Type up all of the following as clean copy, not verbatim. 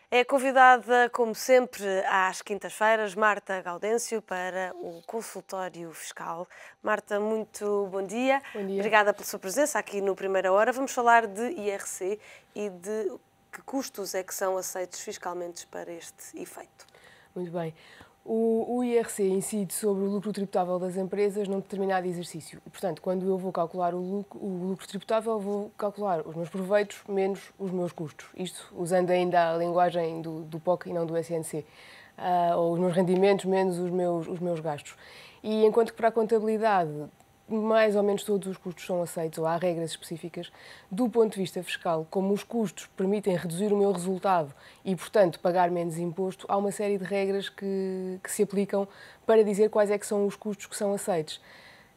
É convidada, como sempre, às quintas-feiras, Marta Gaudêncio, para o consultório fiscal. Marta, muito bom dia. Bom dia. Obrigada pela sua presença aqui no Primeira Hora. Vamos falar de IRC e de que custos é que são aceitos fiscalmente para este efeito. Muito bem. O IRC incide sobre o lucro tributável das empresas num determinado exercício. E, portanto, quando eu vou calcular o lucro tributável, vou calcular os meus proveitos menos os meus custos. Isto usando ainda a linguagem do POC e não do SNC. Ou os meus rendimentos menos os meus gastos. E enquanto que para a contabilidade mais ou menos todos os custos são aceitos, ou há regras específicas, do ponto de vista fiscal, como os custos permitem reduzir o meu resultado e, portanto, pagar menos imposto, há uma série de regras que se aplicam para dizer quais é que são os custos que são aceitos.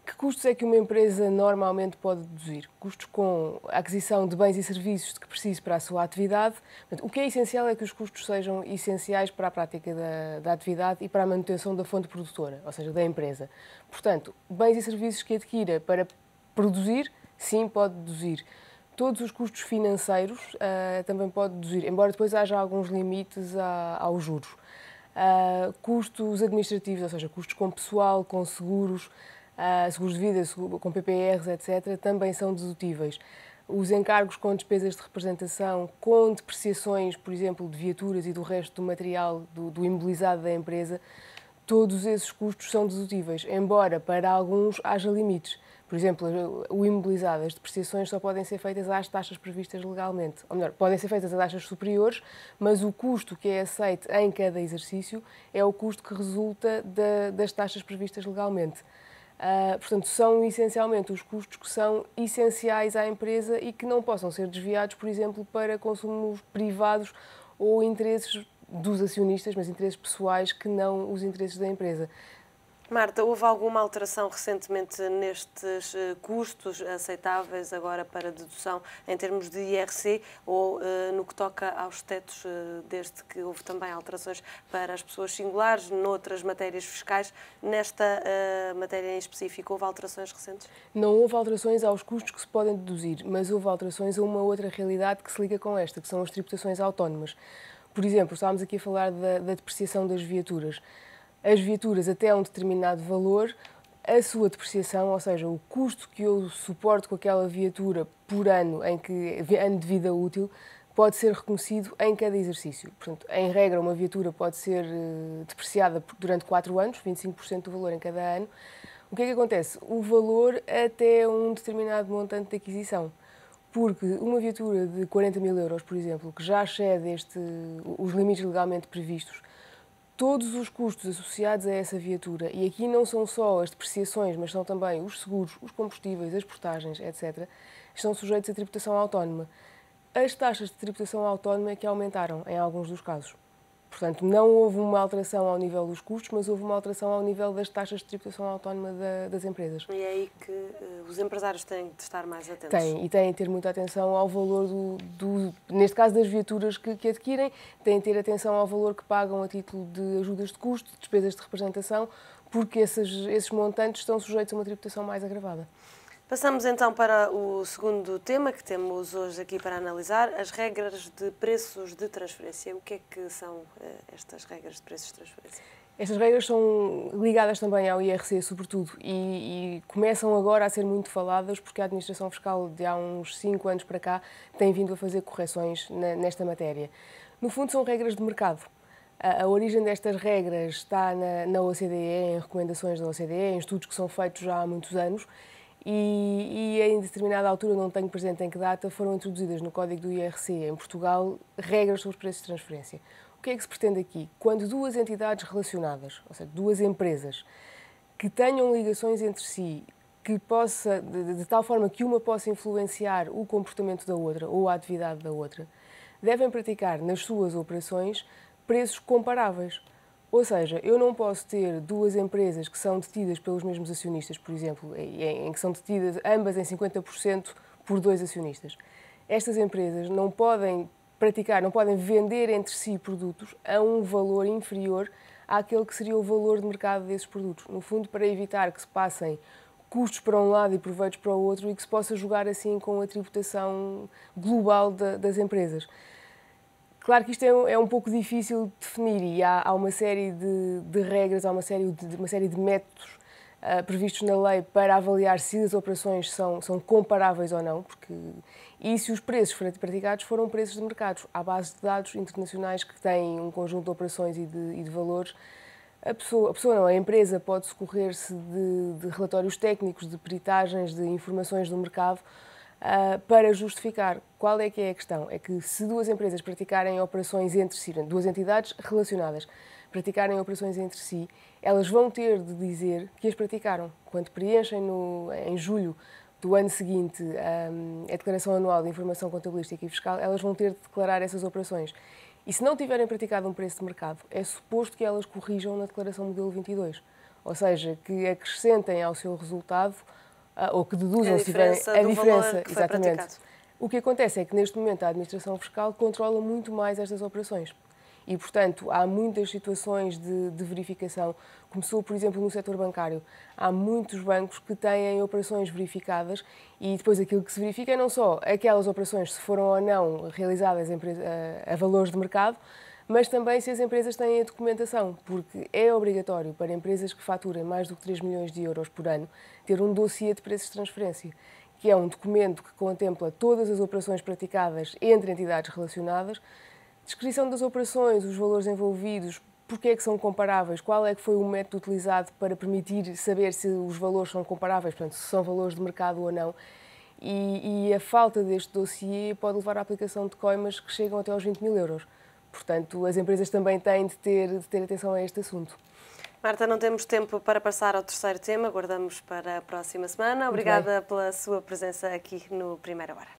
Que custos é que uma empresa normalmente pode deduzir? Custos com a aquisição de bens e serviços que precise para a sua atividade. Portanto, o que é essencial é que os custos sejam essenciais para a prática da atividade e para a manutenção da fonte produtora, ou seja, da empresa. Portanto, bens e serviços que adquira para produzir, sim, pode deduzir. Todos os custos financeiros também pode deduzir, embora depois haja alguns limites aos juros. Custos administrativos, ou seja, custos com pessoal, com seguros, seguros de vida, com PPRs, etc., também são dedutíveis. Os encargos com despesas de representação, com depreciações, por exemplo, de viaturas e do resto do material do imobilizado da empresa, todos esses custos são dedutíveis, embora para alguns haja limites. Por exemplo, o imobilizado, as depreciações só podem ser feitas às taxas previstas legalmente. Ou melhor, podem ser feitas a taxas superiores, mas o custo que é aceito em cada exercício é o custo que resulta das taxas previstas legalmente. Portanto, são essencialmente os custos que são essenciais à empresa e que não possam ser desviados, por exemplo, para consumos privados ou interesses dos acionistas, mas interesses pessoais que não os interesses da empresa. Marta, houve alguma alteração recentemente nestes custos aceitáveis agora para dedução em termos de IRC ou no que toca aos tetos, desde que houve também alterações para as pessoas singulares, noutras matérias fiscais? Nesta matéria em específico, houve alterações recentes? Não houve alterações aos custos que se podem deduzir, mas houve alterações a uma outra realidade que se liga com esta, que são as tributações autónomas. Por exemplo, estávamos aqui a falar da depreciação das viaturas. As viaturas até um determinado valor, a sua depreciação, ou seja, o custo que eu suporto com aquela viatura por ano, ano de vida útil, pode ser reconhecido em cada exercício. Portanto, em regra, uma viatura pode ser depreciada durante 4 anos, 25% do valor em cada ano. O que é que acontece? O valor até um determinado montante de aquisição. Porque uma viatura de 40 mil euros, por exemplo, que já excede os limites legalmente previstos, todos os custos associados a essa viatura, e aqui não são só as depreciações, mas são também os seguros, os combustíveis, as portagens, etc., estão sujeitos a tributação autónoma. As taxas de tributação autónoma é que aumentaram em alguns dos casos. Portanto, não houve uma alteração ao nível dos custos, mas houve uma alteração ao nível das taxas de tributação autónoma das empresas. E é aí que os empresários têm de estar mais atentos. Têm de ter muita atenção ao valor neste caso das viaturas que adquirem, têm de ter atenção ao valor que pagam a título de ajudas de custo, de despesas de representação, porque esses montantes estão sujeitos a uma tributação mais agravada. Passamos então para o segundo tema que temos hoje aqui para analisar, as regras de preços de transferência. O que é que são estas regras de preços de transferência? Estas regras são ligadas também ao IRC, sobretudo, e começam agora a ser muito faladas porque a Administração Fiscal, de há uns 5 anos para cá, tem vindo a fazer correções nesta matéria. No fundo, são regras de mercado. A origem destas regras está na OCDE, em recomendações da OCDE, em estudos que são feitos já há muitos anos, e em determinada altura, não tenho presente em que data, foram introduzidas no Código do IRC em Portugal regras sobre os preços de transferência. O que é que se pretende aqui? Quando duas entidades relacionadas, ou seja, duas empresas, que tenham ligações entre si, de tal forma que uma possa influenciar o comportamento da outra ou a atividade da outra, devem praticar nas suas operações preços comparáveis. Ou seja, eu não posso ter duas empresas que são detidas pelos mesmos acionistas, por exemplo, em que são detidas ambas em 50% por 2 acionistas. Estas empresas não podem vender entre si produtos a um valor inferior àquele que seria o valor de mercado desses produtos. No fundo, para evitar que se passem custos para um lado e proveitos para o outro e que se possa jogar assim com a tributação global das empresas. Claro que isto é um pouco difícil de definir e há uma série de regras, há uma série de métodos previstos na lei para avaliar se as operações são comparáveis ou não, e se os preços praticados foram preços de mercados, à base de dados internacionais que têm um conjunto de operações e de valores. A empresa pode socorrer-se de relatórios técnicos, de peritagens, de informações do mercado para justificar. Qual é que é a questão? É que se duas empresas praticarem operações entre si, duas entidades relacionadas, praticarem operações entre si, elas vão ter de dizer que as praticaram. Quando preenchem em julho do ano seguinte a Declaração Anual de Informação Contabilística e Fiscal, elas vão ter de declarar essas operações. E se não tiverem praticado um preço de mercado, é suposto que elas corrijam na Declaração Modelo 22. Ou seja, que acrescentem ao seu resultado ou que deduzam se tiverem a diferença. Exatamente. O que acontece é que neste momento a Administração Fiscal controla muito mais estas operações. E, portanto, há muitas situações de verificação. Começou, por exemplo, no setor bancário. Há muitos bancos que têm operações verificadas e depois aquilo que se verifica é não só aquelas operações se foram ou não realizadas a valores de mercado, mas também se as empresas têm a documentação, porque é obrigatório para empresas que faturem mais do que 3 milhões de euros por ano ter um dossiê de preços de transferência, que é um documento que contempla todas as operações praticadas entre entidades relacionadas, descrição das operações, os valores envolvidos, porque é que são comparáveis, qual é que foi o método utilizado para permitir saber se os valores são comparáveis, portanto, se são valores de mercado ou não. E a falta deste dossiê pode levar à aplicação de coimas que chegam até aos 20 mil euros. Portanto, as empresas também têm de ter atenção a este assunto. Marta, não temos tempo para passar ao terceiro tema, guardamos para a próxima semana. Obrigada pela sua presença aqui no Primeira Hora.